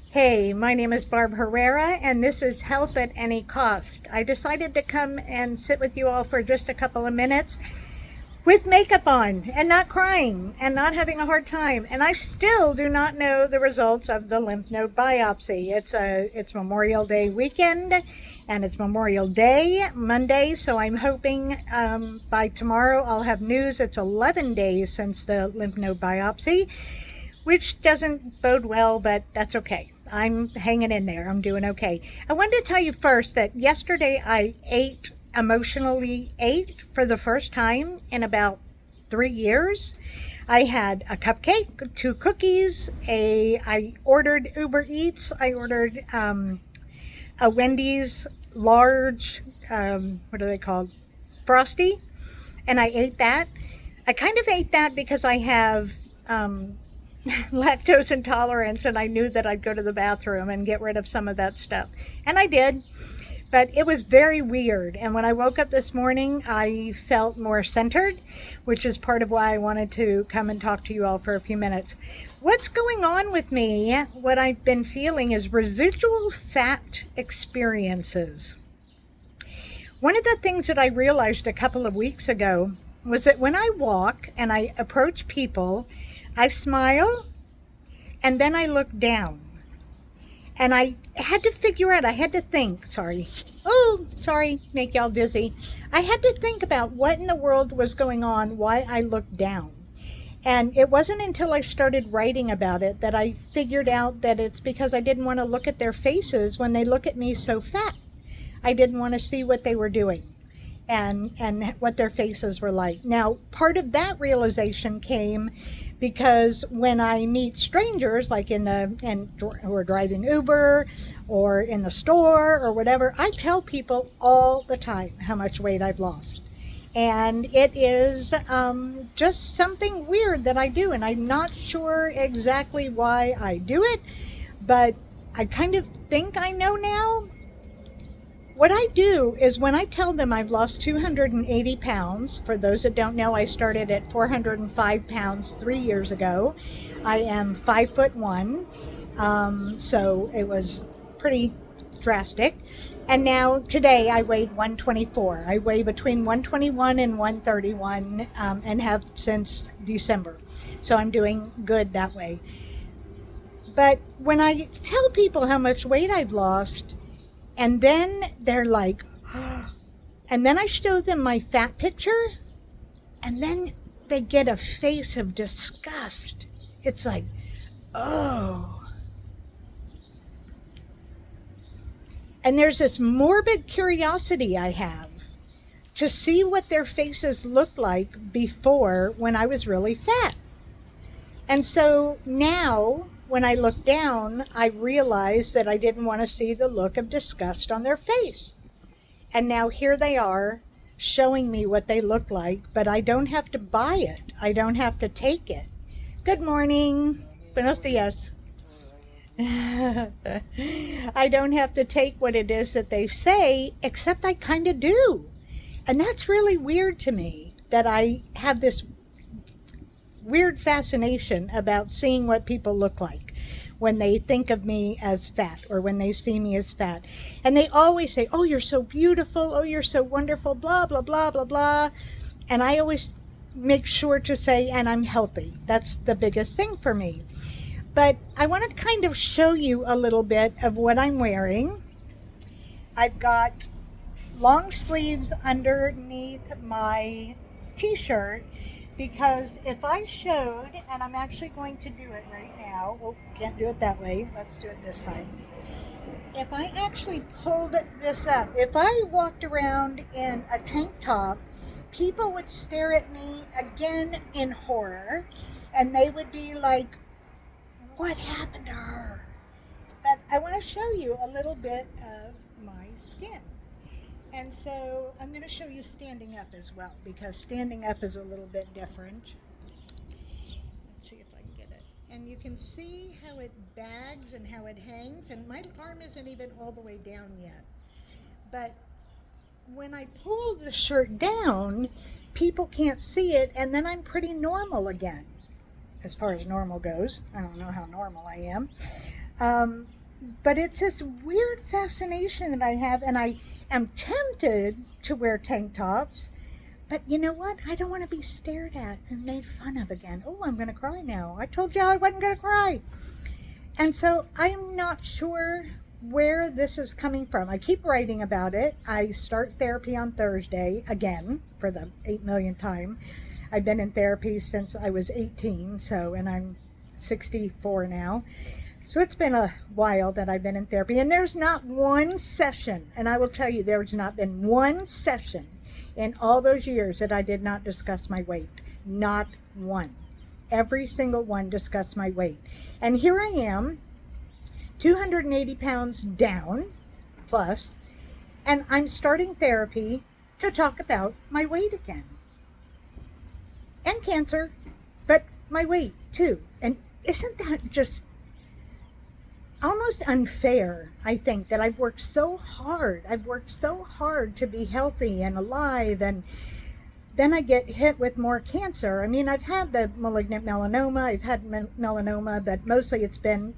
Hey, my name is Barb Herrera, and this is Health at Any Cost. I decided to come and sit with you all for just a couple of minutes with makeup on and not crying and not having a hard time. And I still do not know the results of the lymph node biopsy. It's Memorial Day weekend, and it's Memorial Day Monday, so I'm hoping by tomorrow I'll have news. It's 11 days since the lymph node biopsy, which doesn't bode well, but that's okay. I'm hanging in there. I'm doing okay. I wanted to tell you first that yesterday I emotionally ate for the first time in about 3 years. I had a cupcake, two cookies, I ordered Uber Eats. I ordered a Wendy's large, what are they called? Frosty. And I ate that. I kind of ate that because I have lactose intolerance, and I knew that I'd go to the bathroom and get rid of some of that stuff. And I did, but it was very weird. And when I woke up this morning, I felt more centered, which is part of why I wanted to come and talk to you all for a few minutes. What's going on with me, what I've been feeling is residual fat experiences. One of the things that I realized a couple of weeks ago was that when I walk and I approach people, I smile, and then I look down. And I had to figure out, I had to think, make y'all dizzy. I had to think about what in the world was going on, why I looked down. And it wasn't until I started writing about it that I figured out that it's because I didn't want to look at their faces when they look at me so fat. I didn't want to see what they were doing and what their faces were like. Now, part of that realization came because when I meet strangers, like who are driving Uber or in the store or whatever, I tell people all the time how much weight I've lost. And it is just something weird that I do, and I'm not sure exactly why I do it, but I kind of think I know now. What I do is when I tell them I've lost 280 pounds, for those that don't know, I started at 405 pounds 3 years ago. I am 5'1", so it was pretty drastic. And now today I weighed 124. I weigh between 121 and 131 and have since December. So I'm doing good that way. But when I tell people how much weight I've lost, and then they're like, and then I show them my fat picture, and then they get a face of disgust. It's like, oh. And there's this morbid curiosity I have to see what their faces looked like before when I was really fat. And so now, when I look down, I realize that I didn't want to see the look of disgust on their face. And now here they are showing me what they look like, but I don't have to buy it. I don't have to take it. Good morning. Buenos dias. I don't have to take what it is that they say, except I kind of do. And that's really weird to me, that I have this weird fascination about seeing what people look like when they think of me as fat or when they see me as fat. And they always say, oh, you're so beautiful, oh, you're so wonderful, blah, blah, blah, blah, blah. And I always make sure to say, and I'm healthy. That's the biggest thing for me. But I want to kind of show you a little bit of what I'm wearing. I've got long sleeves underneath my t-shirt, because if I showed, and I'm actually going to do it right now, oh, can't do it that way, let's do it this side. If I actually pulled this up, if I walked around in a tank top, people would stare at me again in horror, and they would be like, what happened to her? But I want to show you a little bit of my skin. And so I'm going to show you standing up as well, because standing up is a little bit different. Let's see if I can get it. And you can see how it bags and how it hangs. And my arm isn't even all the way down yet. But when I pull the shirt down, people can't see it, and then I'm pretty normal again, as far as normal goes. I don't know how normal I am. but it's this weird fascination that I have, and I am tempted to wear tank tops. But you know what? I don't want to be stared at and made fun of again. Oh, I'm going to cry now. I told you I wasn't going to cry. And so I'm not sure where this is coming from. I keep writing about it. I start therapy on Thursday again for the 8 millionth time. I've been in therapy since I was 18, and I'm 64 now. So it's been a while that I've been in therapy, and there's not one session, and I will tell you, there's not been one session in all those years that I did not discuss my weight. Not one. Every single one discussed my weight. And here I am, 280 pounds down, plus, and I'm starting therapy to talk about my weight again. And cancer, but my weight too. And isn't that just almost unfair, I think, that I've worked so hard. I've worked so hard to be healthy and alive, and then I get hit with more cancer. I mean, I've had the malignant melanoma, I've had melanoma, but mostly it's been,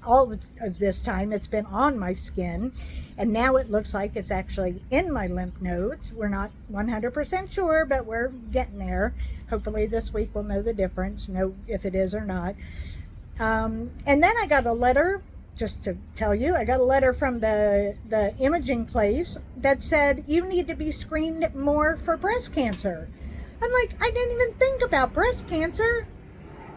all of this time, it's been on my skin, and now it looks like it's actually in my lymph nodes. We're not 100% sure, but we're getting there. Hopefully this week we'll know the difference, know if it is or not. And then I got a letter, just to tell you, I got a letter from the imaging place that said, you need to be screened more for breast cancer. I'm like, I didn't even think about breast cancer.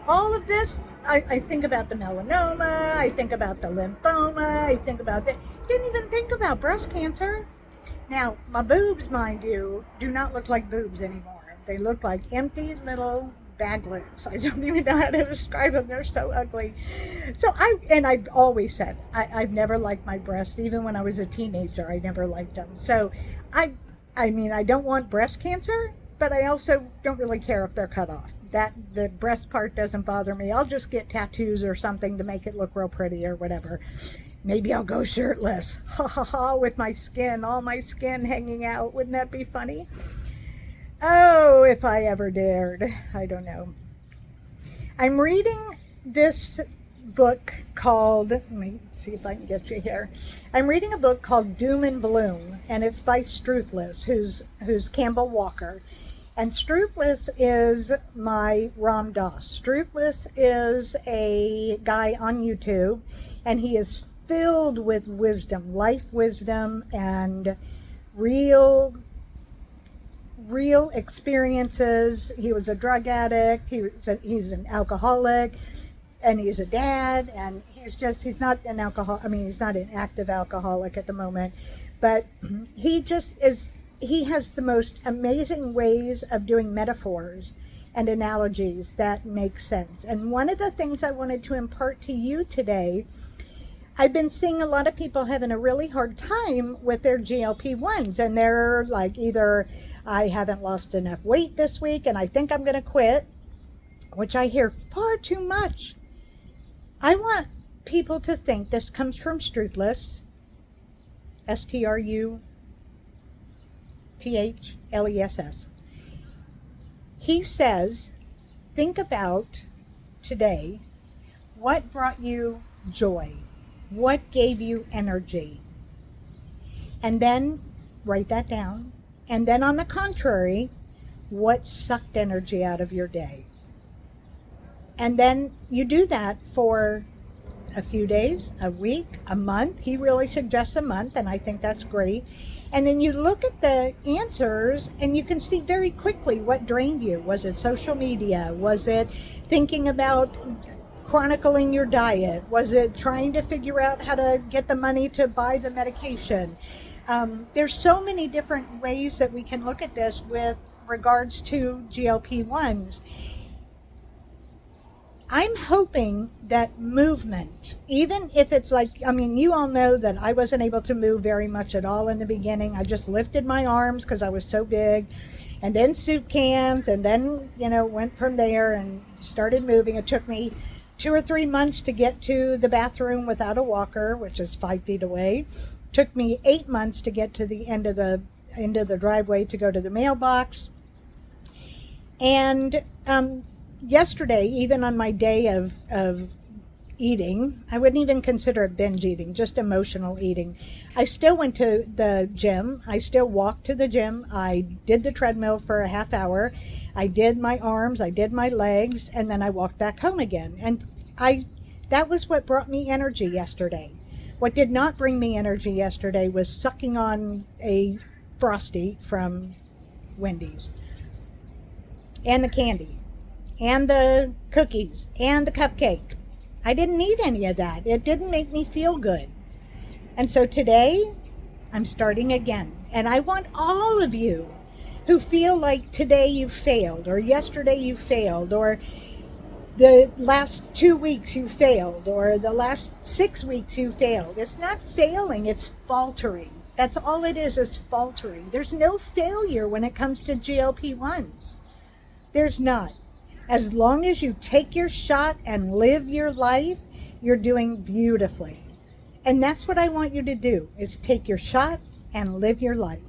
All of this, I think about the melanoma, I think about the lymphoma, I think about that. Didn't even think about breast cancer. Now, my boobs, mind you, do not look like boobs anymore. They look like empty little baglets. I don't even know how to describe them. They're so ugly. So I've always said, I've never liked my breasts. Even when I was a teenager, I never liked them. So I mean, I don't want breast cancer, but I also don't really care if they're cut off. That the breast part doesn't bother me. I'll just get tattoos or something to make it look real pretty or whatever. Maybe I'll go shirtless, ha ha ha, with my skin, all my skin hanging out. Wouldn't that be funny? Oh, if I ever dared. I don't know. I'm reading this book called, let me see if I can get you here. I'm reading a book called Doom and Bloom, and it's by Struthless, who's Campbell Walker. And Struthless is my Ram Dass. Struthless is a guy on YouTube, and he is filled with wisdom, life wisdom, and real experiences. He was a drug addict, he's an alcoholic, and he's a dad, and he's not an he's not an active alcoholic at the moment, but he has the most amazing ways of doing metaphors and analogies that make sense. And one of the things I wanted to impart to you today, I've been seeing a lot of people having a really hard time with their GLP-1s, and they're like, either I haven't lost enough weight this week and I think I'm going to quit, which I hear far too much. I want people to think, this comes from Struthless, Struthless. He says, think about today, what brought you joy? What gave you energy? And then write that down. And then on the contrary, what sucked energy out of your day? And then you do that for a few days, a week, a month. He really suggests a month, and I think that's great. And then you look at the answers, and you can see very quickly what drained you. Was it social media? Was it thinking about chronicling your diet? Was it trying to figure out how to get the money to buy the medication? There's so many different ways that we can look at this with regards to GLP-1s. I'm hoping that movement, even if it's like, you all know that I wasn't able to move very much at all in the beginning. I just lifted my arms because I was so big, and then soup cans, and then, went from there and started moving. It took me 2 or 3 months to get to the bathroom without a walker, which is 5 feet away. Took me 8 months to get to the end of the driveway to go to the mailbox. And yesterday, even on my day of eating. I wouldn't even consider it binge eating, just emotional eating. I still went to the gym. I still walked to the gym. I did the treadmill for a half hour. I did my arms, I did my legs, and then I walked back home again. And that was what brought me energy yesterday. What did not bring me energy yesterday was sucking on a Frosty from Wendy's, and the candy, and the cookies, and the cupcake. I didn't need any of that. It didn't make me feel good. And so today, I'm starting again. And I want all of you who feel like today you failed, or yesterday you failed, or the last 2 weeks you failed, or the last 6 weeks you failed. It's not failing, it's faltering. That's all it is faltering. There's no failure when it comes to GLP-1s. There's not. As long as you take your shot and live your life, you're doing beautifully. And that's what I want you to do, is take your shot and live your life.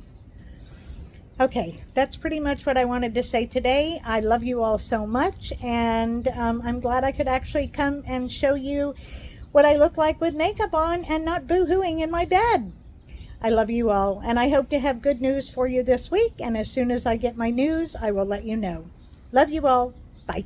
Okay, that's pretty much what I wanted to say today. I love you all so much, and I'm glad I could actually come and show you what I look like with makeup on and not boo-hooing in my bed. I love you all, and I hope to have good news for you this week, and as soon as I get my news, I will let you know. Love you all. Bye.